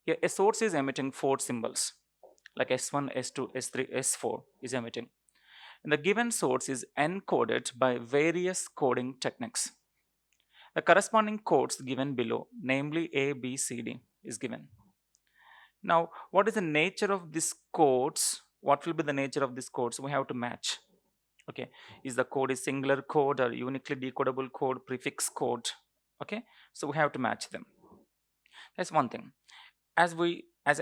Here a source is emitting 4 symbols like S1, S2, S3, S4 is emitting. And the given source is encoded by various coding techniques. The corresponding codes given below, namely A, B, C, D, is given. Now, what is the nature of these codes? What will be the nature of these codes? We have to match. Okay, is the code is singular code or uniquely decodable code, prefix code? Okay, so we have to match them. That's one thing. As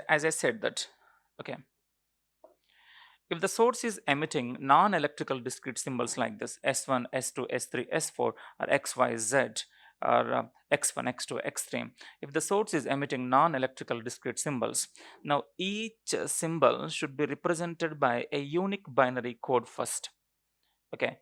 I said that, okay, if the source is emitting non-electrical discrete symbols like this S1, S2, S3, S4 or X, Y, Z or X1, X2, X3, if the source is emitting non-electrical discrete symbols, now each symbol should be represented by a unique binary code first. Okay,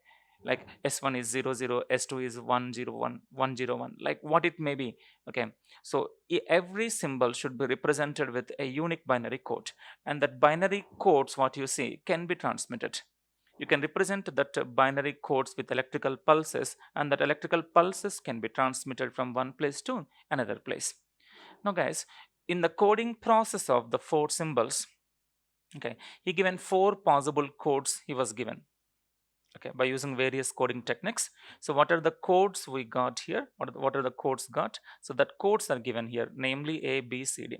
like S1 is 00, S2 is 101, 101, like what it may be. Okay, so every symbol should be represented with a unique binary code, and that binary codes what you see can be transmitted. You can represent that binary codes with electrical pulses, and that electrical pulses can be transmitted from one place to another place. Now guys, in the coding process of the 4 symbols, okay, he given 4 possible codes he was given, okay, by using various coding techniques. So what are the codes we got here? What are the codes got? So that codes are given here, namely A, B, C, D.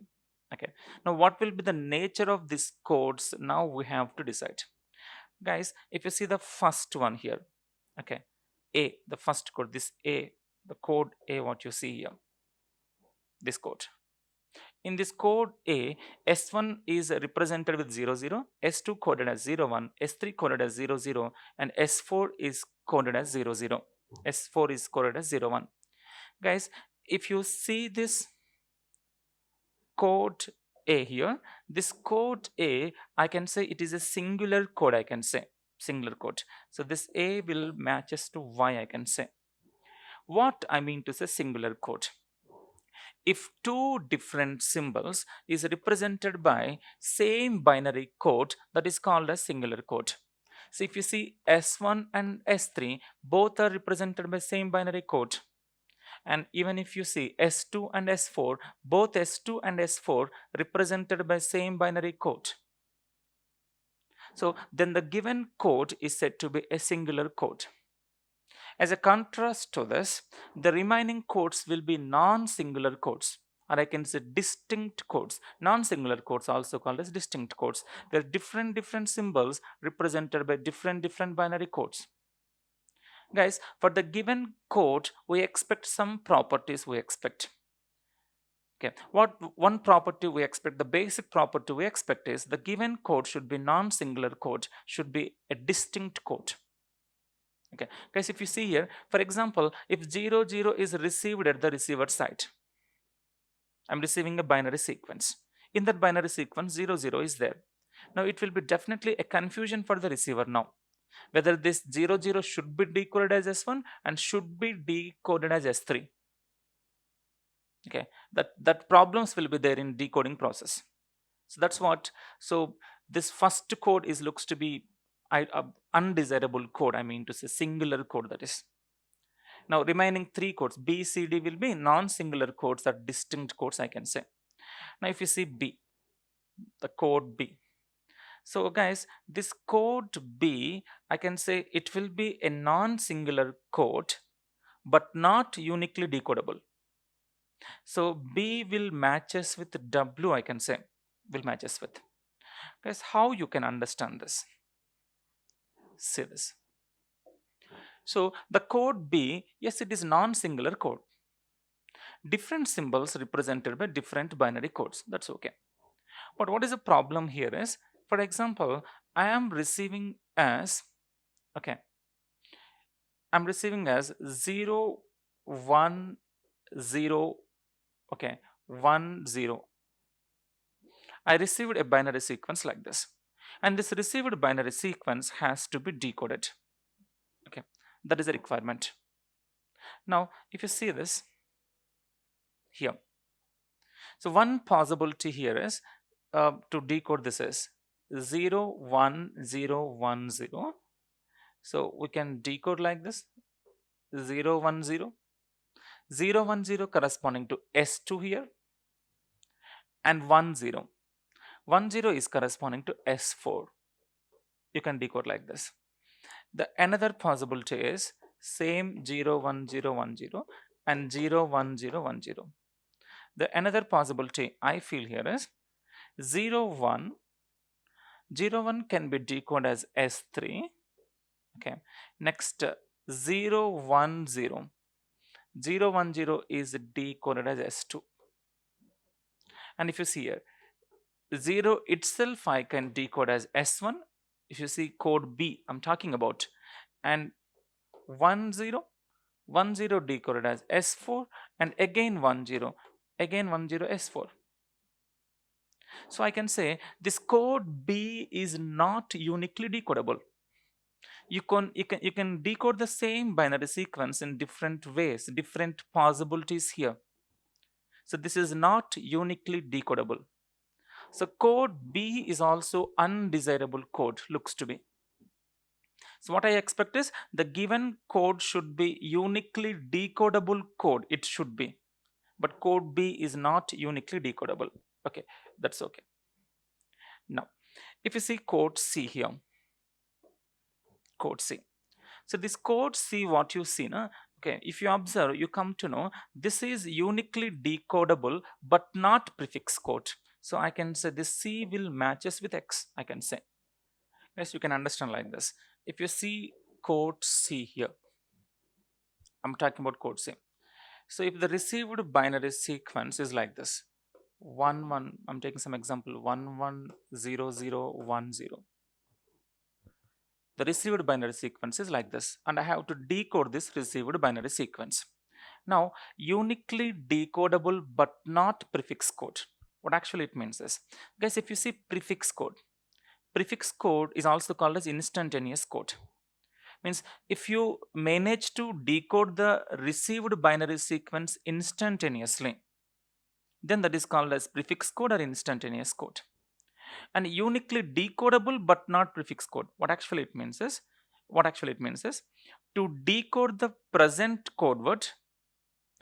Okay, now what will be the nature of these codes? Now we have to decide. Guys, if you see the first one here, okay, A, the first code, this A, the code A, what you see here, this code. In this code A, S1 is represented with 00, S2 coded as 01, S3 coded as 00, and S4 is coded as 00. S4 is coded as 01. Guys, if you see this code A here, this code A, I can say it is a singular code, I can say. Singular code. So this A will matches to Y, I can say. What I mean to say singular code? If two different symbols is represented by same binary code, that is called a singular code. So if you see S1 and S3, both are represented by same binary code. And even if you see S2 and S4, both S2 and S4 represented by same binary code. So then the given code is said to be a singular code. As a contrast to this, the remaining codes will be non-singular codes, or I can say distinct codes. Non-singular codes also called as distinct codes. There are different symbols represented by different binary codes. Guys, for the given code, we expect some properties we expect. Okay, what one property we expect, the basic property we expect is the given code should be non-singular code, should be a distinct code. Okay, guys, if you see here, for example, if 00 is received at the receiver side, I'm receiving a binary sequence. In that binary sequence, 00 is there. Now it will be definitely a confusion for the receiver now, whether this 00 should be decoded as S1 and should be decoded as S3. Okay, that problems will be there in decoding process. So that's what. So this first code is looks to be undesirable code. I mean to say singular code, that is. Now remaining 3 codes B, C, D will be non-singular codes or distinct codes, I can say. Now if you see B, the code B. So guys, this code B, I can say it will be a non-singular code but not uniquely decodable. So B will matches with W, I can say, will matches with. Guys, how you can understand this? See this. So the code B, yes, it is non-singular code. Different symbols represented by different binary codes. That's okay. But what is the problem here is, for example, I am receiving as, okay, I'm receiving as 0, 1, 0, okay, 1, 0. I received a binary sequence like this. And this received binary sequence has to be decoded. Okay, that is a requirement. Now, if you see this here, so one possibility here is to decode this is 0, 1, 0, 1, 0. So we can decode like this 0, 1, 0. 0, 1, 0 corresponding to S2 here, and 10. 10 is corresponding to S4. You can decode like this. The another possibility is same 0 1 0 1 0 and 0 1 0 1 0. The another possibility I feel here is 0 1 0 1 can be decoded as S3. Okay. Next 0 1 0 0 1 0 is decoded as S2. And if you see here 0 itself I can decode as S1. If you see code B I'm talking about, and 1 0 1 0 decoded as S4, and again 1 0 again 1 0 S4. So I can say this code B is not uniquely decodable. You can decode the same binary sequence in different ways, different possibilities here. So this is not uniquely decodable. So code B is also undesirable code, looks to be. So what I expect is the given code should be uniquely decodable code. It should be. But code B is not uniquely decodable. Okay, that's okay. Now, if you see code C here, code C. So this code C, what you see, na? Okay, if you observe, you come to know this is uniquely decodable but not prefix code. So I can say this C will matches with X, I can say. Yes, you can understand like this. If you see code C here, I'm talking about code C. So if the received binary sequence is like this, 1 1, I'm taking some example, 1 1 0 0 1 0. The received binary sequence is like this, and I have to decode this received binary sequence. Now, uniquely decodable but not prefix code. What actually it means is, guys, if you see prefix code is also called as instantaneous code. Means if you manage to decode the received binary sequence instantaneously, then that is called as prefix code or instantaneous code. And uniquely decodable but not prefix code. What actually it means is to decode the present code word,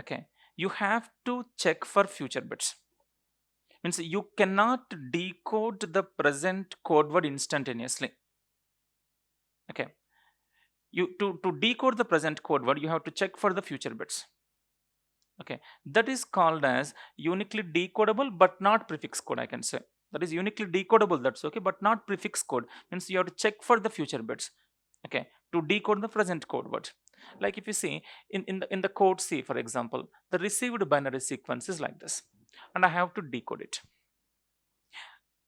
okay, you have to check for future bits. Means you cannot decode the present code word instantaneously. Okay, you to decode the present code word, you have to check for the future bits. Okay, that is called as uniquely decodable but not prefix code, I can say. That is uniquely decodable, that's okay, but not prefix code. Means you have to check for the future bits, okay, to decode the present code word. Like if you see in the code C, for example, the received binary sequence is like this, and I have to decode it.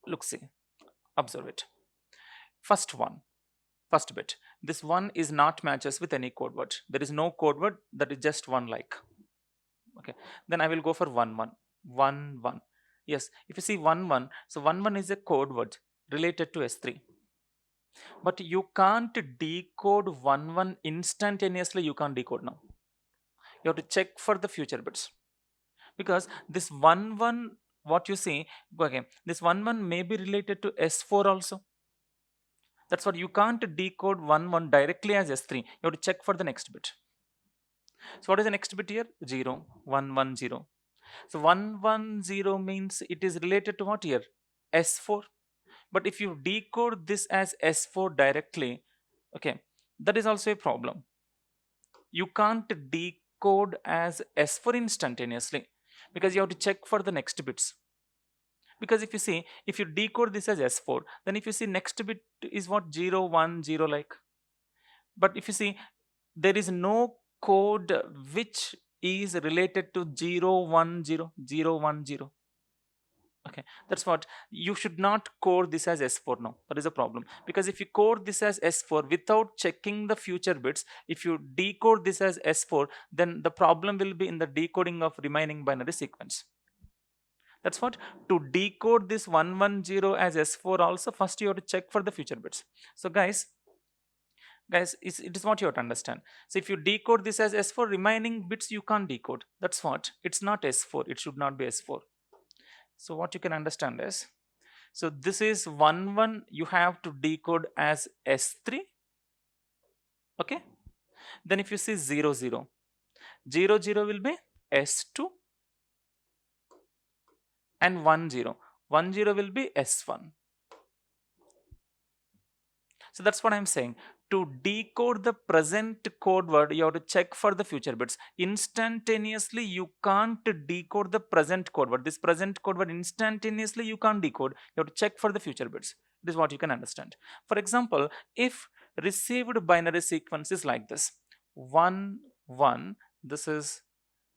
Look, see, observe it. First bit, this one is not matches with any code word. There is no code word, that is just one like. Okay, then I will go for 1 1 1 1. Yes, if you see 1 1, so 1 1 is a code word related to S3, but you can't decode 1 1 instantaneously. You can't decode now. You have to check for the future bits, because this 1 1, what you see, okay, this 1 1 may be related to S4 also. That's what, you can't decode 1 1 directly as S3. You have to check for the next bit. So what is the next bit here? 0 1 1 0. So 1 1 0 means it is related to what here? S4. But if you decode this as S4 directly, okay, that is also a problem. You can't decode as S4 instantaneously, because you have to check for the next bits. Because if you see, if you decode this as S4, then if you see next bit is what? 0 1 0 like. But if you see, there is no code which is related to 0 1 0 0 1 0. Okay, that's what, you should not code this as S4 now. That is a problem, because if you code this as S4 without checking the future bits, if you decode this as S4, then the problem will be in the decoding of remaining binary sequence. That's what, to decode this 110 as S4 also, first you have to check for the future bits. So guys, it is what you have to understand. So if you decode this as S4, remaining bits you can't decode. That's what, it's not S4, it should not be S4. So what you can understand is, so this is 1 1, you have to decode as S3. Okay, then if you see 0 0 0 0 will be S2, and 10. 10 will be S1. So that's what I'm saying. To decode the present code word, you have to check for the future bits. Instantaneously, you can't decode the present code word. This present code word instantaneously you can't decode. You have to check for the future bits. This is what you can understand. For example, if received binary sequence is like this: 1 1, this is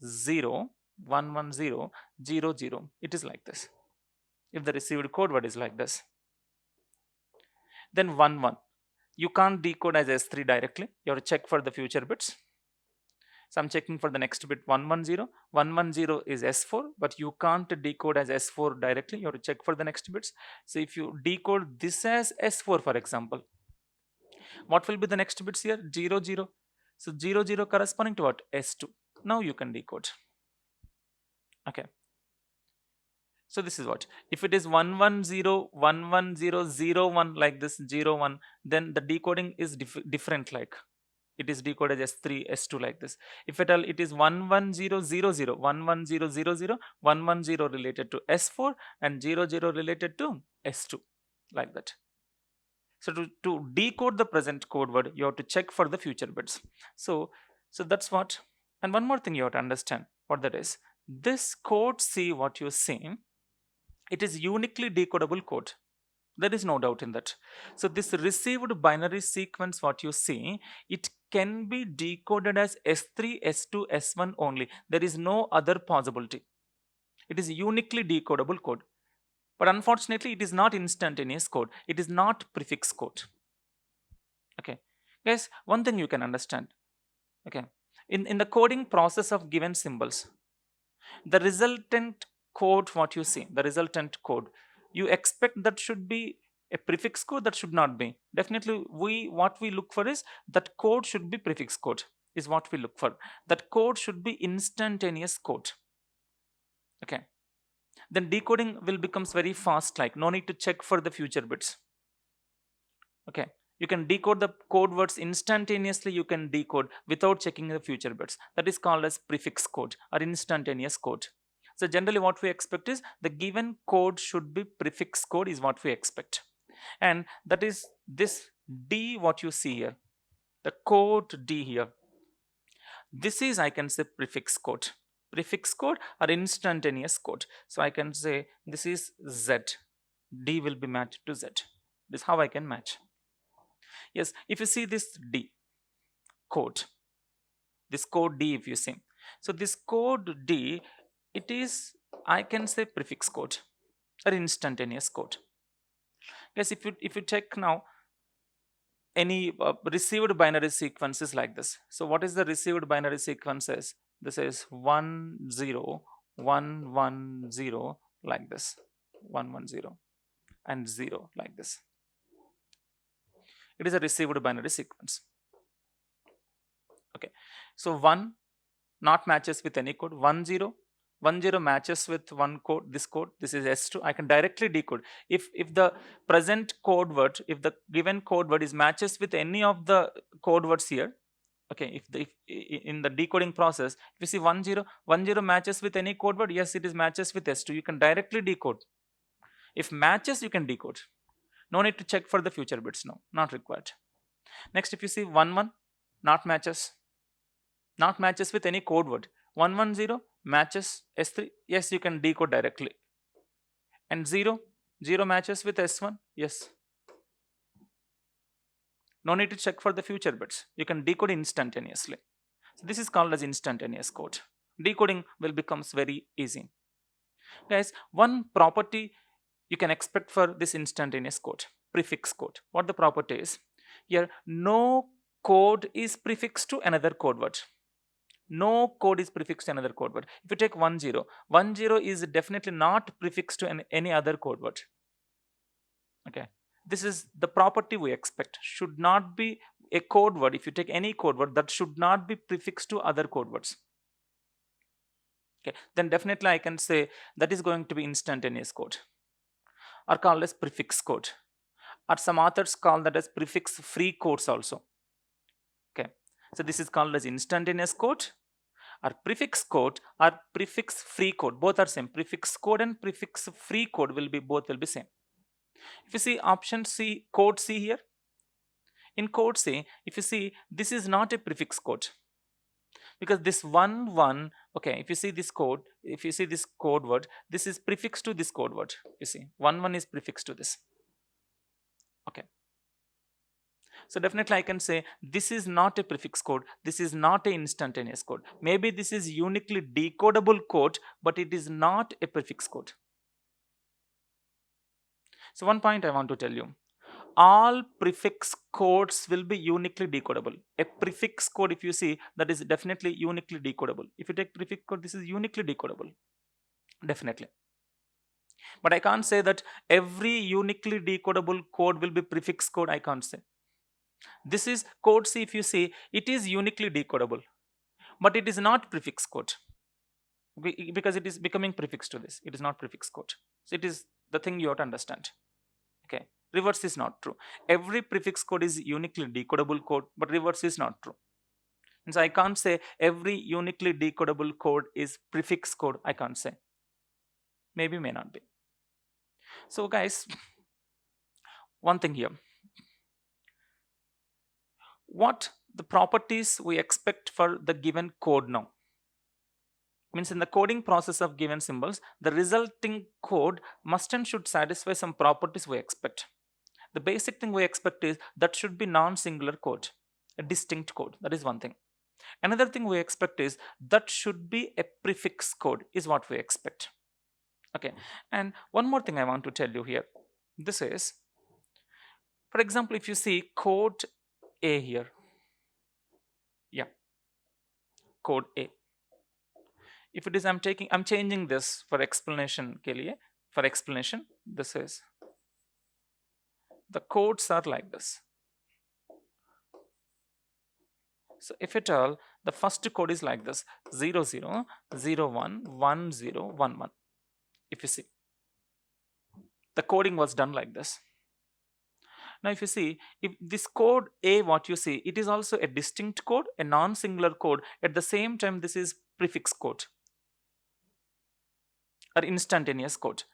0 1 1 0 0 0. It is like this. If the received code word is like this, then 1 1. You can't decode as S3 directly. You have to check for the future bits. So I'm checking for the next bit 110. 110 is S4, but you can't decode as S4 directly. You have to check for the next bits. So if you decode this as S4, for example, what will be the next bits here? 0 0. So 0 0 corresponding to what? S2. Now you can decode. Okay. So this is what, if it is 110 110 0 1 like this 0 1, then the decoding is different, like it is decoded as S3 S2 like this. If at all it is 110 0 0 110 0 0 110 related to S4 and 0 0 related to S2 like that. So to decode the present code word, you have to check for the future bits. So that's what. And one more thing you have to understand what that is. This code C, what you see, it is uniquely decodable code. There is no doubt in that. So this received binary sequence, what you see, it can be decoded as S3, S2, S1 only. There is no other possibility. It is uniquely decodable code. But unfortunately, it is not instantaneous code. It is not prefix code. Okay. Guys, one thing you can understand. Okay. In the coding process of given symbols, the resultant code, what you see, the resultant code, you expect that should be a prefix code. That should not be. Definitely what we look for is that code should be prefix code, is what we look for. That code should be instantaneous code. Okay. Then decoding will becomes very fast, like no need to check for the future bits. Okay. You can decode the code words instantaneously. You can decode without checking the future bits. That is called as prefix code or instantaneous code. So generally what we expect is the given code should be prefix code, is what we expect. And that is this D, what you see here, the code D here. This is, I can say, prefix code. Prefix code or instantaneous code. So I can say this is Z. D will be matched to Z. This is how I can match. Yes, if you see this D code, this code D, if you see. So this code D, it is, I can say, prefix code or instantaneous code. Yes, if you check now any received binary sequences like this. So what is the received binary sequences? This is 1 0 1 1 0 like this, 1 1 0 and 0 like this. It is a received binary sequence. Okay, so 1 not matches with any code. 1 0 1 0 matches with one code, this code, this is S2. I can directly decode. If the present code word, if the given code word is matches with any of the code words here, okay, if in the decoding process, if you see 1 0 1 0 matches with any code word, yes, it is matches with S2. You can directly decode. If matches, you can decode. No need to check for the future bits. No, not required. Next, if you see 1 1 not matches with any code word. 1 1 0 matches S3. Yes, you can decode directly. And 0 0 matches with S1. Yes. No need to check for the future bits. You can decode instantaneously. So this is called as instantaneous code. Decoding will becomes very easy. Guys, one property you can expect for this instantaneous code, prefix code. What the property is? Here, no code is prefixed to another code word. No code is prefixed to another code word. If you take 1 0, 1 0 is definitely not prefixed to any other code word. Okay. This is the property we expect. Should not be a code word. If you take any code word, that should not be prefixed to other code words. Okay. Then definitely I can say that is going to be instantaneous code, or called as prefix code, or some authors call that as prefix free codes also. Okay, so this is called as instantaneous code, or prefix code or prefix free code. Both are same. Prefix code and prefix free code will be both will be same. If you see option C, code C here, in code C, if you see, this is not a prefix code, because this one, okay, if you see this code, if you see this code word, this is prefix to this code word. You see, one is prefix to this. Okay. So definitely I can say this is not a prefix code, this is not a instantaneous code. Maybe this is uniquely decodable code, but it is not a prefix code. So one point I want to tell you, all prefix codes will be uniquely decodable. A prefix code, if you see, that is definitely uniquely decodable. If you take prefix code, this is uniquely decodable, definitely. But I can't say that every uniquely decodable code will be prefix code. I can't say. This is code C, if you see, it is uniquely decodable, but it is not prefix code, because it is becoming prefix to this. It is not prefix code. So it is the thing you have to understand. Okay. Reverse is not true. Every prefix code is uniquely decodable code, but reverse is not true. And so I can't say every uniquely decodable code is prefix code. I can't say. Maybe, may not be. So guys, one thing here. What the properties we expect for the given code now? Means in the coding process of given symbols, the resulting code must and should satisfy some properties we expect. The basic thing we expect is that should be non-singular code, a distinct code. That is one thing. Another thing we expect is that should be a prefix code is what we expect. Okay. And one more thing I want to tell you here. This is, for example, if you see code A here. Yeah. Code A. If it is, I'm changing this for explanation ke liye. For explanation, this is, the codes are like this. So if at all, the first code is like this, 00, 01, 10, 11. If you see, the coding was done like this. Now if you see, if this code A, what you see, it is also a distinct code, a non-singular code. At the same time, this is prefix code or instantaneous code,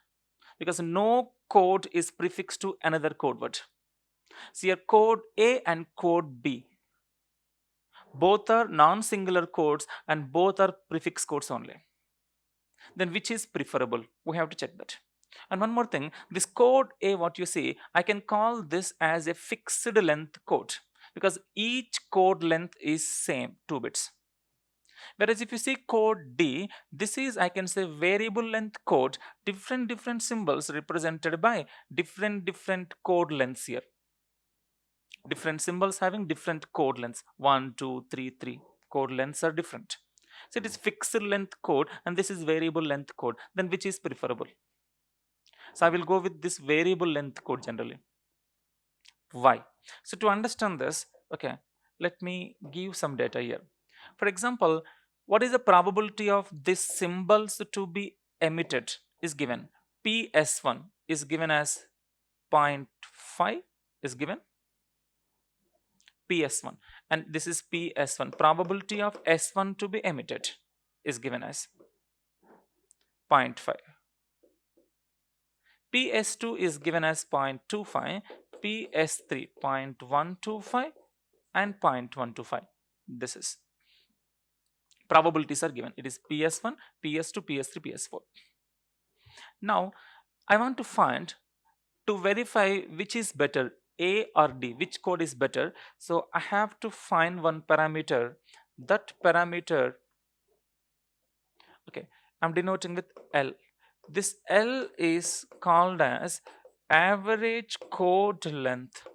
because no code is prefixed to another code word. So your code A and code B, both are non-singular codes and both are prefix codes only. Then which is preferable? We have to check that. And one more thing, this code A, what you see, I can call this as a fixed length code, because each code length is same, 2 bits. Whereas if you see code D, this is, I can say, variable length code, different symbols represented by different code lengths here. Different symbols having different code lengths, 1, 2, 3, 3. Code lengths are different. So it is fixed length code and this is variable length code. Then which is preferable? So I will go with this variable length code generally. Why? So to understand this, okay, let me give some data here. For example, what is the probability of these symbols to be emitted is given. PS1 is given as 0.5 is given. PS1, and this is PS1. Probability of S1 to be emitted is given as 0.5. PS2 is given as 0.25, PS3 0.125 and 0.125. This is probabilities are given. It is PS1, PS2, PS3, PS4. Now I want to find, to verify which is better, A or D, which code is better. So I have to find one parameter. That parameter, okay, I'm denoting with L. This L is called as average code length.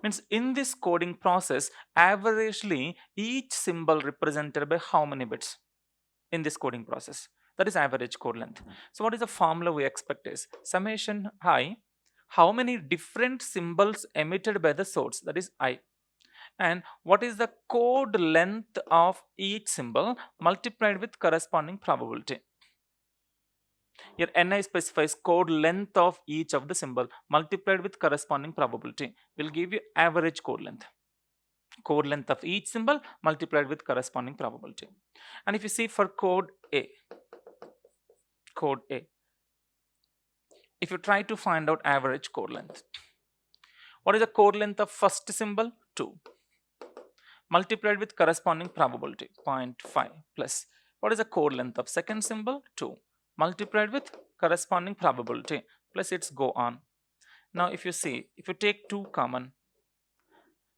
Means in this coding process, averagely each symbol represented by how many bits in this coding process? That is average code length. So what is the formula we expect is summation I, how many different symbols emitted by the source, that is I, and what is the code length of each symbol multiplied with corresponding probability. Here Ni specifies code length of each of the symbol multiplied with corresponding probability will give you average code length. Code length of each symbol multiplied with corresponding probability. And if you see for code A, if you try to find out average code length, what is the code length of first symbol? 2 multiplied with corresponding probability 0.5 plus what is the code length of second symbol? 2 multiplied with corresponding probability plus it's go on. Now if you see, if you take 2 common,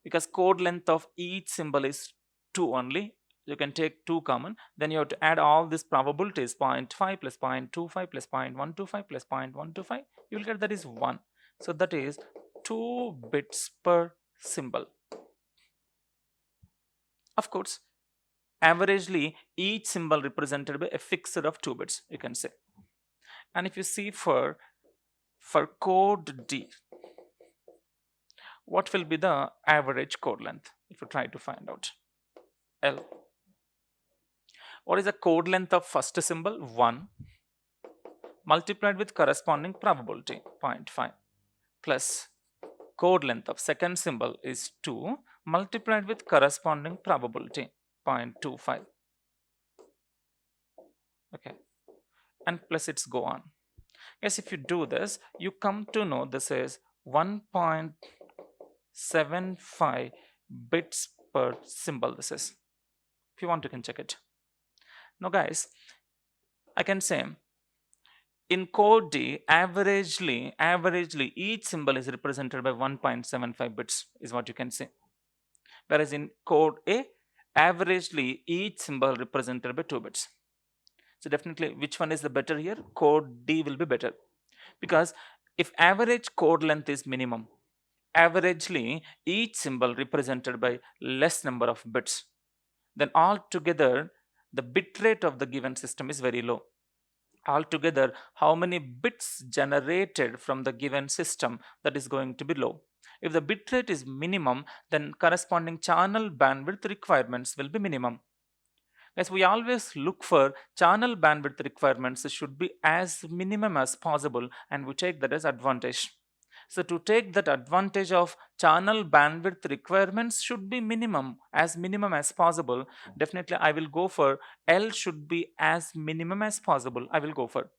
because code length of each symbol is 2 only, you can take 2 common, then you have to add all these probabilities 0.5 plus 0.25 plus 0.125 plus 0.125, you will get that is 1. So that is 2 bits per symbol. Of course, averagely each symbol represented by a fixer of 2 bits, you can say. And if you see for code D, what will be the average code length if you try to find out? L. What is the code length of first symbol? 1 multiplied with corresponding probability 0.5 plus code length of second symbol is 2 multiplied with corresponding probability 0.25. Okay, and plus it's go on. Yes, if you do this, you come to know this is 1.75 bits per symbol. This is, if you want, you can check it. Now guys, I can say in code D, averagely each symbol is represented by 1.75 bits is what you can say. Whereas in code A, averagely each symbol represented by 2 bits. So definitely which one is the better here? Code D will be better, because if average code length is minimum, averagely each symbol represented by less number of bits, then altogether the bit rate of the given system is very low. Altogether, how many bits generated from the given system, that is going to be low. If the bit rate is minimum, then corresponding channel bandwidth requirements will be minimum. As we always look for channel bandwidth requirements should be as minimum as possible, and we take that as advantage. So to take that advantage of channel bandwidth requirements should be minimum as possible. Definitely I will go for L should be as minimum as possible. I will go for.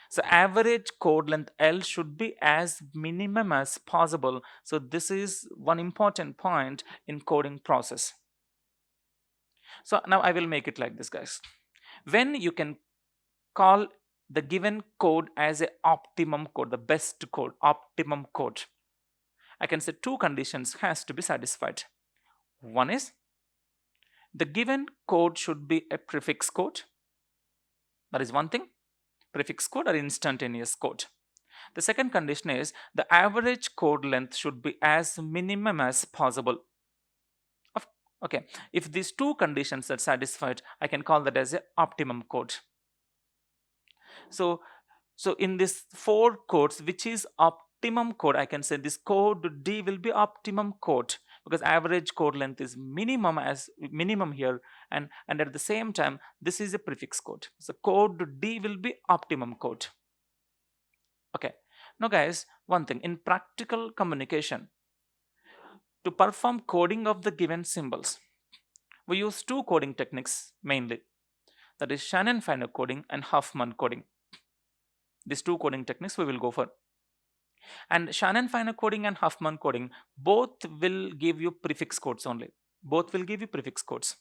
So average code length L should be as minimum as possible. So this is one important point in coding process. So now I will make it like this, guys. When you can call the given code as a optimum code, the best code, optimum code, I can say 2 conditions has to be satisfied. One is the given code should be a prefix code. That is one thing, prefix code or instantaneous code. The second condition is the average code length should be as minimum as possible. Okay, if these 2 conditions are satisfied, I can call that as a optimum code. So in this 4 codes, which is optimum code, I can say this code D will be optimum code, because average code length is minimum here, and at the same time this is a prefix code. So code D will be optimum code. Okay, now guys, one thing in practical communication, to perform coding of the given symbols, we use 2 coding techniques mainly, that is Shannon-Fano coding and Huffman coding. These 2 coding techniques we will go for. And Shannon-Fano coding and Huffman coding both will give you prefix codes only. Both will give you prefix codes.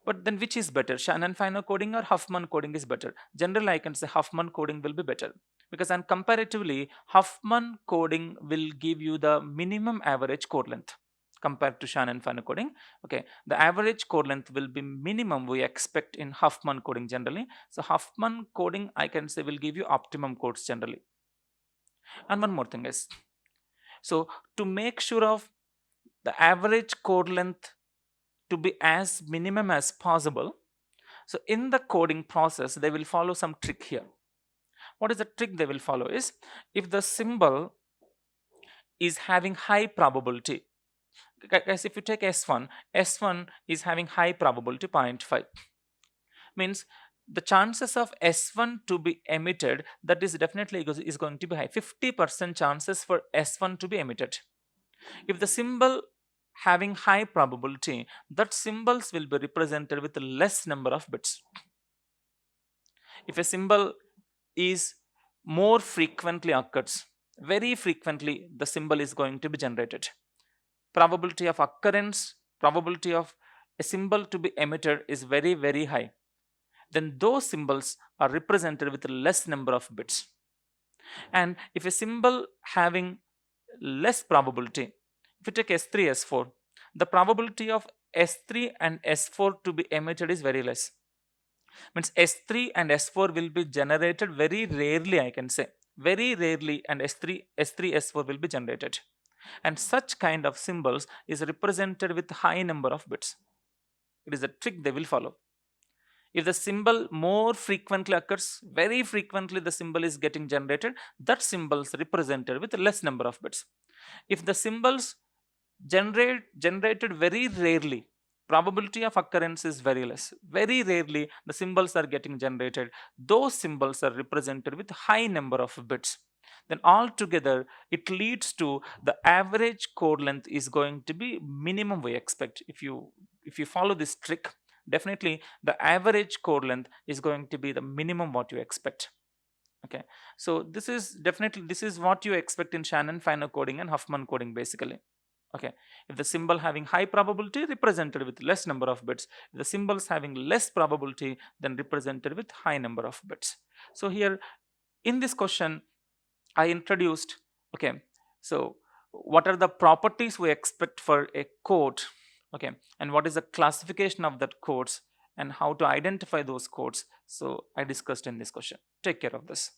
But then which is better, Shannon-Fano coding or Huffman coding is better? Generally I can say Huffman coding will be better, because and comparatively Huffman coding will give you the minimum average code length compared to Shannon-Fano coding. Okay, the average code length will be minimum we expect in Huffman coding generally. So Huffman coding I can say will give you optimum codes generally. And one more thing is, so to make sure of the average code length to be as minimum as possible, so in the coding process they will follow some trick here. What is the trick they will follow is, if the symbol is having high probability, guys, if you take S1 is having high probability 0.5, means the chances of S1 to be emitted, that is definitely is going to be high, 50% chances for S1 to be emitted. If the symbol having high probability, that symbols will be represented with less number of bits. If a symbol is more frequently occurs, very frequently the symbol is going to be generated. Probability of occurrence, probability of a symbol to be emitted is very, very high. Then those symbols are represented with less number of bits. And if a symbol having less probability, if you take S3, S4, the probability of S3 and S4 to be emitted is very less. Means S3 and S4 will be generated very rarely, I can say. Very rarely, and S3, S4 will be generated. And such kind of symbols is represented with high number of bits. It is a trick they will follow. If the symbol more frequently occurs, very frequently the symbol is getting generated, that symbol is represented with less number of bits. If the symbols generated very rarely, probability of occurrence is very less. Very rarely the symbols are getting generated. Those symbols are represented with high number of bits. Then altogether it leads to the average code length is going to be minimum we expect. If you follow this trick, definitely the average code length is going to be the minimum what you expect. Okay, so this is what you expect in Shannon-Fano coding and Huffman coding basically. Okay, if the symbol having high probability, represented with less number of bits. If the symbols having less probability, then represented with high number of bits. So here in this question I introduced, okay, so what are the properties we expect for a code, okay, and what is the classification of that codes and how to identify those codes. So I discussed in this question. Take care of this.